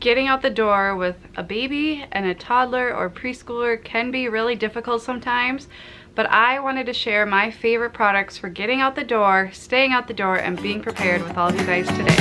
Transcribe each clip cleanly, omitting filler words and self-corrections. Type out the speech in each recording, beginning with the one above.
Getting out the door with a baby and a toddler or preschooler can be really difficult sometimes, but I wanted to share my favorite products for getting out the door, staying out the door, and being prepared with all of you guys today.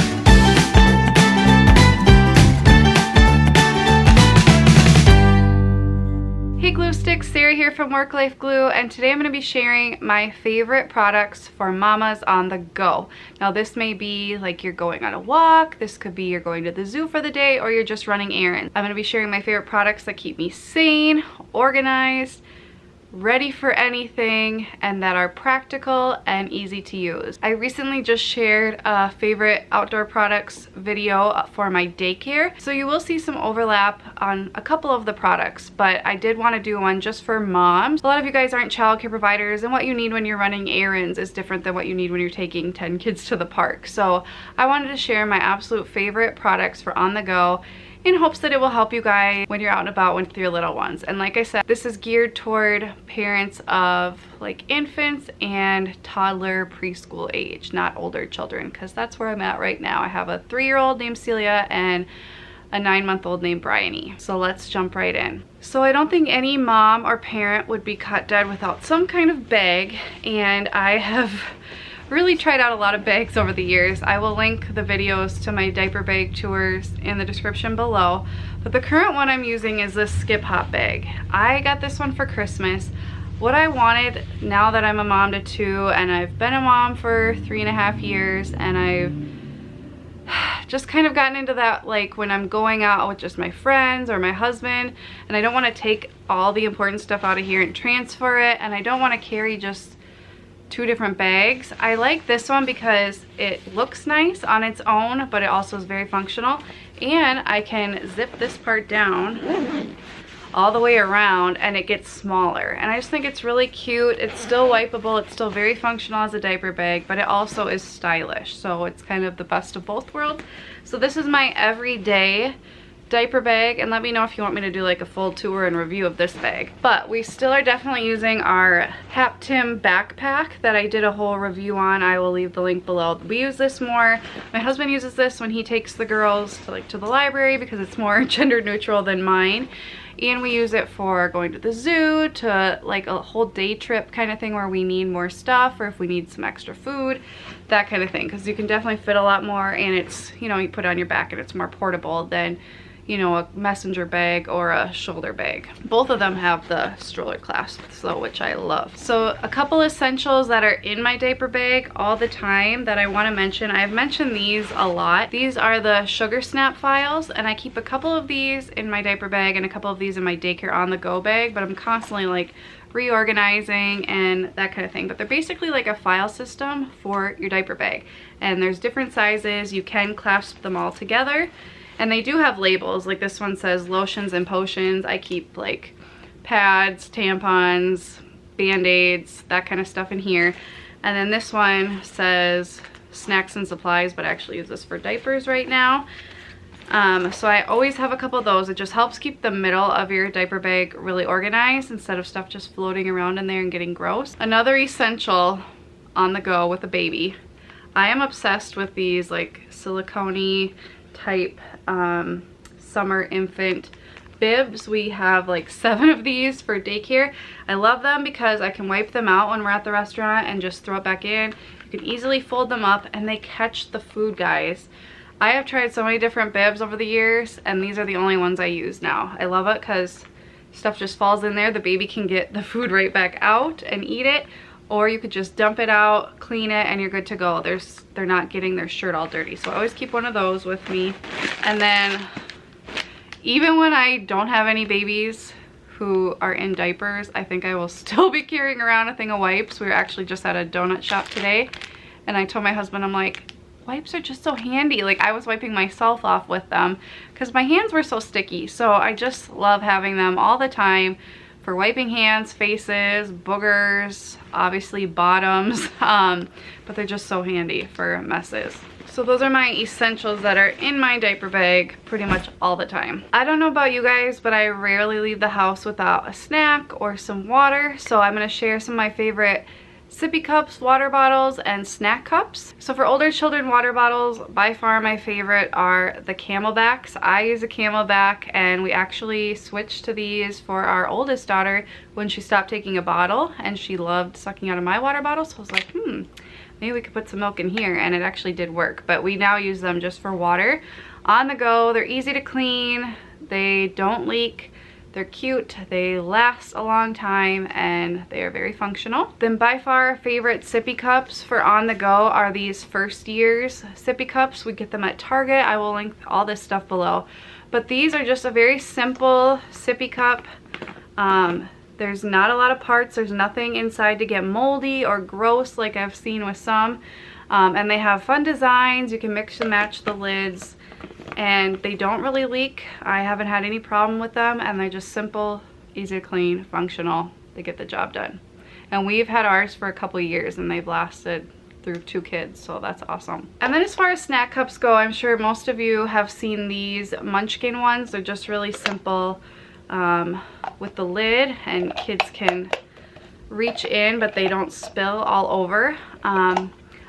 Hey Glue Sticks, Sarah here from Work Life Glue, and today I'm going to be sharing my favorite products for mamas on the go. Now this may be like you're going on a walk, this could be you're going to the zoo for the day, or you're just running errands. I'm going to be sharing my favorite products that keep me sane, organized, ready for anything, and that are practical and easy to use. I recently just shared a favorite outdoor products video for my daycare, so you will see some overlap on a couple of the products, but I did want to do one just for moms. A lot of you guys aren't childcare providers, and what you need when you're running errands is different than what you need when you're taking 10 kids to the park. So I wanted to share my absolute favorite products for on the go, in hopes that it will help you guys when you're out and about with your little ones. And like I said, this is geared toward parents of like infants and toddler preschool age, not older children, because that's where I'm at right now. I have a 3-year-old named Celia and a 9-month-old named Bryony. So let's jump right in. So I don't think any mom or parent would be cut dead without some kind of bag, and I have really tried out a lot of bags over the years. I will link the videos to my diaper bag tours in the description below, but the current one I'm using is this Skip Hop bag. I got this one for Christmas. What I wanted, now that I'm a mom to 2 and I've been a mom for 3.5 years, and I've just kind of gotten into that, like when I'm going out with just my friends or my husband, and I don't want to take all the important stuff out of here and transfer it, and I don't want to carry just 2 different bags. I like this one because it looks nice on its own, but it also is very functional, and I can zip this part down all the way around and it gets smaller, and I just think it's really cute. It's still wipeable, it's still very functional as a diaper bag, but it also is stylish, so it's kind of the best of both worlds. So this is my everyday diaper bag, and let me know if you want me to do like a full tour and review of this bag. But we still are definitely using our Haptim backpack that I did a whole review on. I will leave the link below. We use this more. My husband uses this when he takes the girls to the library because it's more gender neutral than mine. And we use it for going to the zoo, to like a whole day trip kind of thing where we need more stuff, or if we need some extra food, that kind of thing, because you can definitely fit a lot more, and it's, you know, you put it on your back and it's more portable than, you know, a messenger bag or a shoulder bag. Both of them have the stroller clasp, so, which I love. So a couple essentials that are in my diaper bag all the time that I want to mention. I've mentioned these a lot. These are the sugar snap files, and I keep a couple of these in my diaper bag and a couple of these in my daycare on the go bag, but I'm constantly like reorganizing and that kind of thing. But they're basically like a file system for your diaper bag, and there's different sizes. You can clasp them all together. And they do have labels, like this one says lotions and potions. I keep like pads, tampons, band-aids, that kind of stuff in here. And then this one says snacks and supplies, but I actually use this for diapers right now. So I always have a couple of those. It just helps keep the middle of your diaper bag really organized instead of stuff just floating around in there and getting gross. Another essential on the go with a baby. I am obsessed with these like silicone type summer infant bibs. We have like 7 of these for daycare. I love them because I can wipe them out when we're at the restaurant and just throw it back in. You can easily fold them up, and they catch the food, guys. I have tried so many different bibs over the years, and these are the only ones I use now. I love it because stuff just falls in there. The baby can get the food right back out and eat it, or you could just dump it out, clean it, and you're good to go. They're not getting their shirt all dirty. So I always keep one of those with me. And then even when I don't have any babies who are in diapers, I think I will still be carrying around a thing of wipes. We were actually just at a donut shop today, and I told my husband, I'm like, wipes are just so handy. Like, I was wiping myself off with them because my hands were so sticky. So I just love having them all the time for wiping hands, faces, boogers, obviously bottoms, but they're just so handy for messes. So those are my essentials that are in my diaper bag pretty much all the time. I don't know about you guys, but I rarely leave the house without a snack or some water. So I'm gonna share some of my favorite sippy cups, water bottles, and snack cups. So for older children, water bottles, by far my favorite are the Camelbacks. I use a Camelback, and we actually switched to these for our oldest daughter when she stopped taking a bottle, and she loved sucking out of my water bottle. So I was like, maybe we could put some milk in here, and it actually did work. But we now use them just for water. On the go, they're easy to clean, they don't leak, they're cute, they last a long time, and they are very functional. Then by far our favorite sippy cups for on the go are these First Years sippy cups. We get them at Target. I will link all this stuff below. But these are just a very simple sippy cup. There's not a lot of parts. There's nothing inside to get moldy or gross like I've seen with some. And they have fun designs. You can mix and match the lids. And they don't really leak. I haven't had any problem with them, and they're just simple, easy to clean, functional. They get the job done. And we've had ours for a couple years, and they've lasted through 2 kids, so that's awesome. And then as far as snack cups go, I'm sure most of you have seen these Munchkin ones. They're just really simple with the lid, and kids can reach in, but they don't spill all over.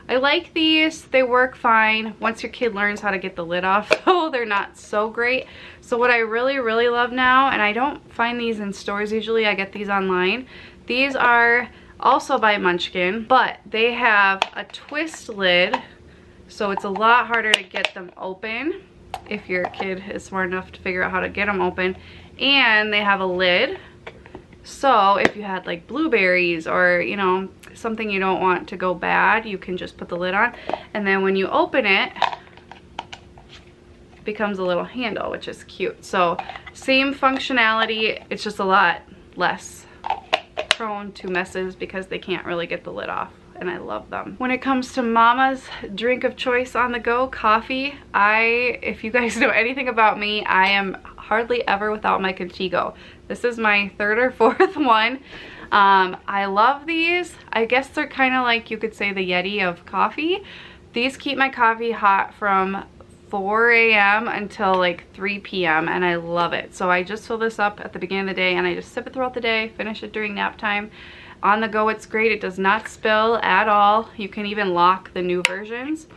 I like these. They work fine once your kid learns how to get the lid off, though they're not so great. So what I really love now, and I don't find these in stores usually, I get these online. These are also by Munchkin, but they have a twist lid, so it's a lot harder to get them open if your kid is smart enough to figure out how to get them open. And they have a lid, so if you had like blueberries or, you know, something you don't want to go bad, you can just put the lid on, and then when you open it, it becomes a little handle, which is cute. So same functionality, it's just a lot less prone to messes because they can't really get the lid off, and I love them. When it comes to mama's drink of choice on the go, coffee, if you guys know anything about me, I am hardly ever without my Contigo. This is my 3rd or 4th one. I love these. I guess they're kind of like, you could say, the Yeti of coffee. These keep my coffee hot from 4 a.m. until like 3 p.m. and I love it. So I just fill this up at the beginning of the day, and I just sip it throughout the day, finish it during nap time. On the go, it's great. It does not spill at all. You can even lock the new versions.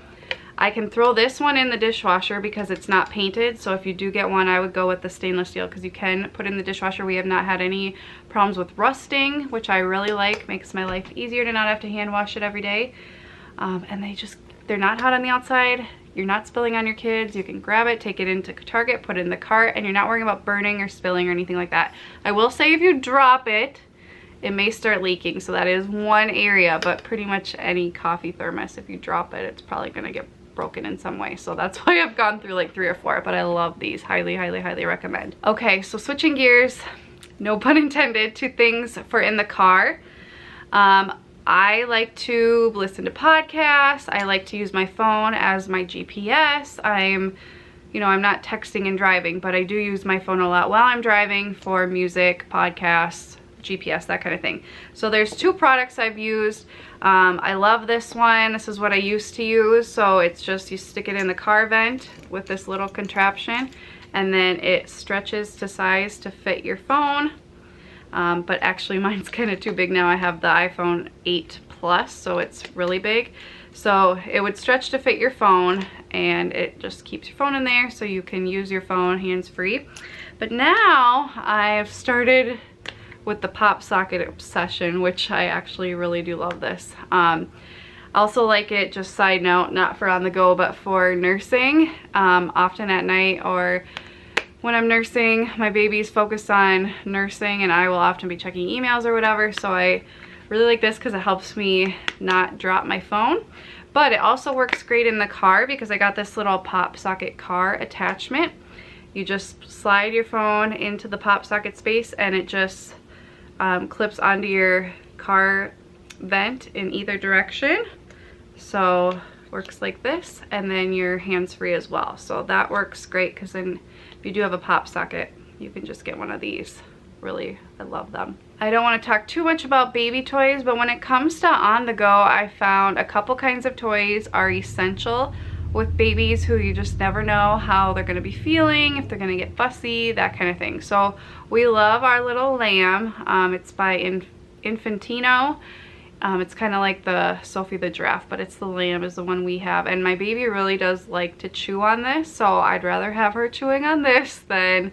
I can throw this one in the dishwasher because it's not painted. So if you do get one, I would go with the stainless steel because you can put it in the dishwasher. We have not had any problems with rusting, which I really like. Makes my life easier to not have to hand wash it every day. And they're not hot on the outside. You're not spilling on your kids. You can grab it, take it into Target, put it in the cart, and you're not worrying about burning or spilling or anything like that. I will say if you drop it, it may start leaking. So that is one area, but pretty much any coffee thermos, if you drop it, it's probably gonna get broken in some way. So that's why I've gone through like 3 or 4, but I love these. Highly recommend. Okay, so switching gears, no pun intended, to things for in the car. I like to listen to podcasts. I like to use my phone as my GPS. I'm not texting and driving, but I do use my phone a lot while I'm driving for music, podcasts, GPS, that kind of thing. So there's 2 products I've used. I love this one. This is what I used to use. So it's just, you stick it in the car vent with this little contraption, and then it stretches to size to fit your phone. But actually mine's kind of too big now. I have the iPhone 8 Plus, so it's really big. So it would stretch to fit your phone, and it just keeps your phone in there so you can use your phone hands-free. But now I've started with the pop socket obsession, which I actually really do love this. Also like it, just side note, not for on the go, but for nursing. Often at night or when I'm nursing, my baby's focused on nursing, and I will often be checking emails or whatever. So I really like this because it helps me not drop my phone. But it also works great in the car because I got this little pop socket car attachment. You just slide your phone into the pop socket space, and it just clips onto your car vent in either direction. So works like this, and then you're hands-free as well. So that works great because then if you do have a pop socket, you can just get one of these. Really, I love them. I don't want to talk too much about baby toys, but when it comes to on the go, I found a couple kinds of toys are essential with babies who you just never know how they're going to be feeling, if they're going to get fussy, that kind of thing. So we love our little lamb. It's by Infantino. It's kind of like the Sophie the Giraffe, but it's the lamb is the one we have. And my baby really does like to chew on this, so I'd rather have her chewing on this than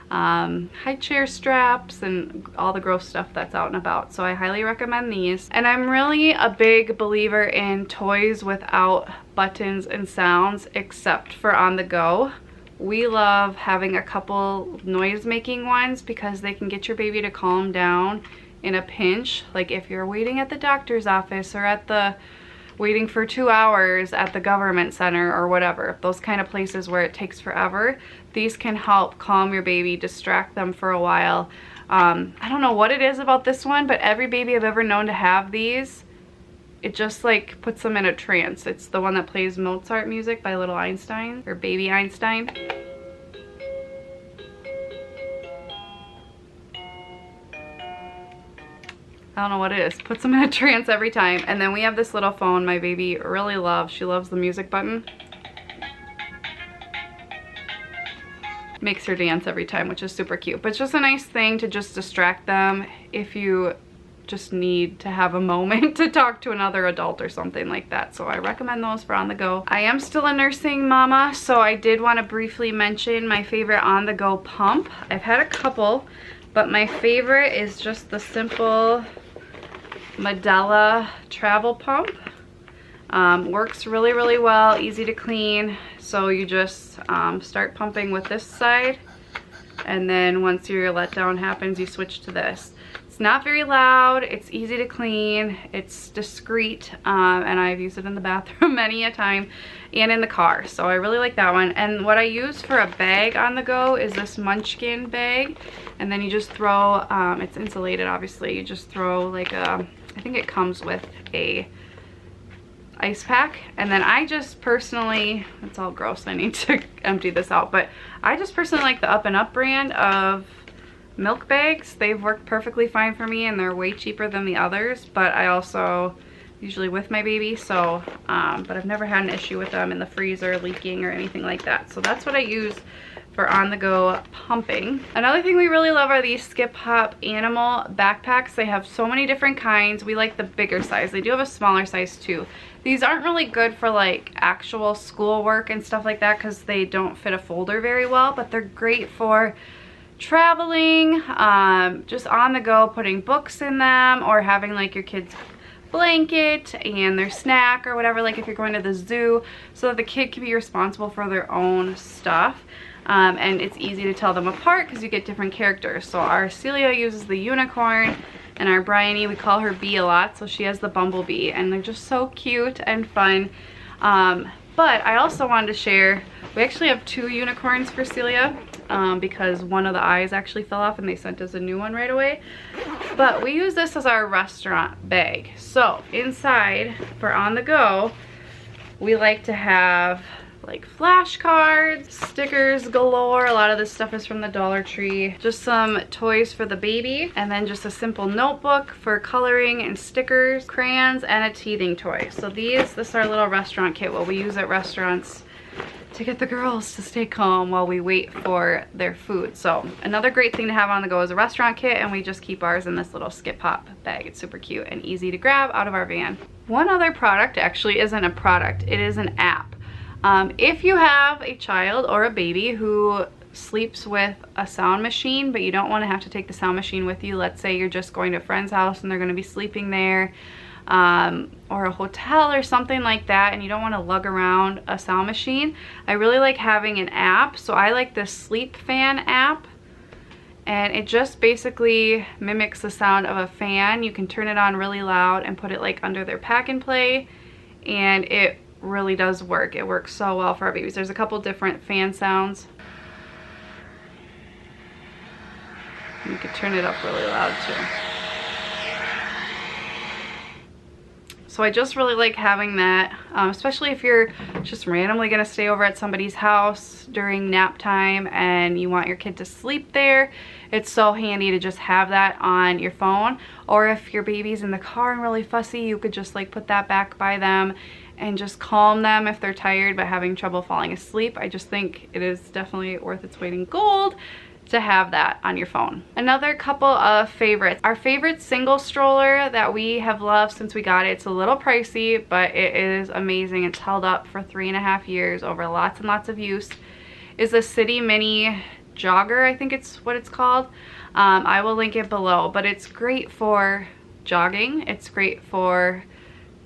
high chair straps and all the gross stuff that's out and about. So I highly recommend these. And I'm really a big believer in toys without buttons and sounds, except for on the go. We love having a couple noise making ones because they can get your baby to calm down in a pinch. Like if you're waiting at the doctor's office or at the waiting for 2 hours at the government center or whatever, those kind of places where it takes forever, these can help calm your baby, distract them for a while. I don't know what it is about this one, but every baby I've ever known to have these, it just like puts them in a trance. It's the one that plays Mozart music by Little Einstein, or Baby Einstein. I don't know what it is. Puts them in a trance every time. And then we have this little phone my baby really loves. She loves the music button. Makes her dance every time, which is super cute. But it's just a nice thing to just distract them if you just need to have a moment to talk to another adult or something like that. So I recommend those for on the go. I am still a nursing mama, so I did want to briefly mention my favorite on the go pump. I've had a couple, but my favorite is just the simple Medela travel pump. Works really, really well, easy to clean. So you just start pumping with this side, and then once your letdown happens, you switch to this. It's not very loud, it's easy to clean, it's discreet, and I've used it in the bathroom many a time and in the car, so I really like that one. And what I use for a bag on the go is this Munchkin bag, and then you just throw, it's insulated obviously, you just throw like a, I think it comes with a ice pack. And then I just personally, it's all gross, I need to empty this out, but I just personally like the Up and Up brand of milk bags. They've worked perfectly fine for me and they're way cheaper than the others, but I also usually with my baby, so but I've never had an issue with them in the freezer leaking or anything like that. So that's what I use for on the go pumping. Another thing we really love are these Skip Hop animal backpacks. They have so many different kinds. We like the bigger size. They do have a smaller size too. These aren't really good for like actual schoolwork and stuff like that because they don't fit a folder very well, but they're great for traveling, just on the go, putting books in them, or having like your kids blanket and their snack or whatever, like if you're going to the zoo, so that the kid can be responsible for their own stuff. And it's easy to tell them apart because you get different characters. So our Celia uses the unicorn, and our Bryony, we call her Bee a lot, so she has the bumblebee, and they're just so cute and fun. But I also wanted to share, we actually have 2 unicorns for Celia, because one of the eyes actually fell off and they sent us a new one right away. But we use this as our restaurant bag. So inside for on the go, we like to have like flashcards, stickers galore. A lot of this stuff is from the Dollar Tree. Just some toys for the baby, and then just a simple notebook for coloring and stickers, crayons, and a teething toy. So this is our little restaurant kit, what we use at restaurants to get the girls to stay calm while we wait for their food. So another great thing to have on the go is a restaurant kit, and we just keep ours in this little Skip Hop bag. It's super cute and easy to grab out of our van. One other product actually isn't a product, it is an app. If you have a child or a baby who sleeps with a sound machine, but you don't want to have to take the sound machine with you, let's say you're just going to a friend's house and they're going to be sleeping there, or a hotel or something like that, and you don't want to lug around a sound machine, I really like having an app. So I like the Sleep Fan app, and it just basically mimics the sound of a fan. You can turn it on really loud and put it like under their pack and play, and it really does work. It works so well for our babies. There's a couple different fan sounds. You can turn it up really loud too. So I just really like having that, especially if you're just randomly gonna stay over at somebody's house during nap time and you want your kid to sleep there. It's so handy to just have that on your phone. Or if your baby's in the car and really fussy, you could just like put that back by them and just calm them if they're tired but having trouble falling asleep. I just think it is definitely worth its weight in gold to have that on your phone. Another couple of favorites. Our favorite single stroller that we have loved since we got it, it's a little pricey, but it is amazing. It's held up for 3.5 years over lots and lots of use, is the City Mini Jogger, I think it's what it's called. I will link it below, but it's great for jogging. It's great for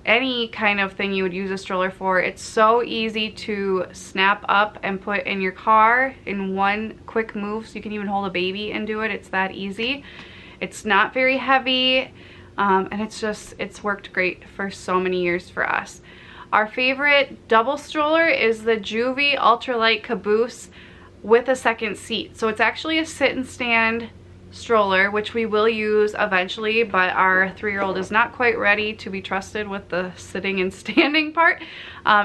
any kind of thing you would use a stroller for. It's so easy to snap up and put in your car in one quick move, so you can even hold a baby and do it. It's that easy. It's not very heavy, and it's worked great for so many years for us. Our favorite double stroller is the Juvie Ultralight Caboose with a second seat. So it's actually a sit and stand stroller, which we will use eventually, but our 3-year-old is not quite ready to be trusted with the sitting and standing part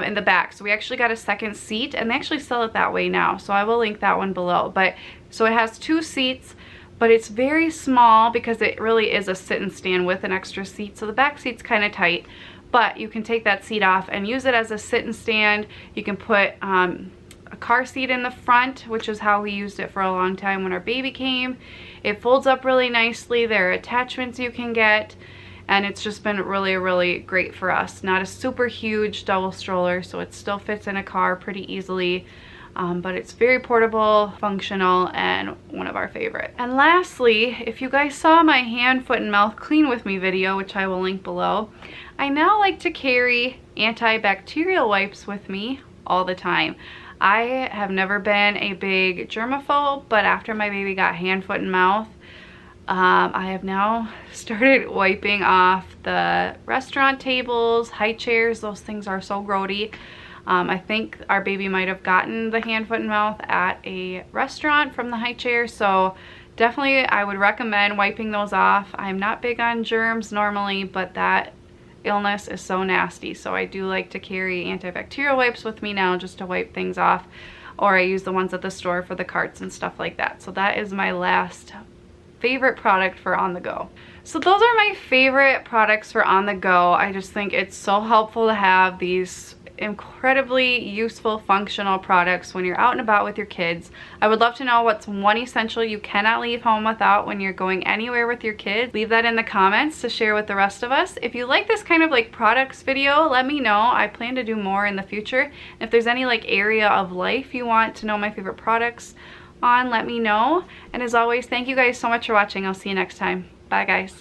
in the back. So we actually got a second seat, and they actually sell it that way now, so I will link that one below. But so it has 2 seats, but it's very small because it really is a sit and stand with an extra seat, so the back seat's kind of tight, but you can take that seat off and use it as a sit and stand. You can put a car seat in the front, which is how we used it for a long time when our baby came. It folds up really nicely. There are attachments you can get, and it's just been really, really great for us. Not a super huge double stroller, so it still fits in a car pretty easily, but it's very portable, functional, and one of our favorites. And lastly, if you guys saw my hand, foot, and mouth clean with me video, which I will link below, I now like to carry antibacterial wipes with me all the time. I have never been a big germaphobe, but after my baby got hand, foot, and mouth, I have now started wiping off the restaurant tables, high chairs. Those things are so grody. I think our baby might have gotten the hand, foot, and mouth at a restaurant from the high chair, so definitely I would recommend wiping those off. I'm not big on germs normally, but that illness is so nasty, so I do like to carry antibacterial wipes with me now just to wipe things off, or I use the ones at the store for the carts and stuff like that. So that is my last favorite product for on the go. So those are my favorite products for on the go. I just think it's so helpful to have these incredibly useful, functional products when you're out and about with your kids. I would love to know what's one essential you cannot leave home without when you're going anywhere with your kids. Leave that in the comments to share with the rest of us. If you like this kind of like products video, let me know. I plan to do more in the future. If there's any like area of life you want to know my favorite products on, let me know. And as always, thank you guys so much for watching. I'll see you next time. Bye guys.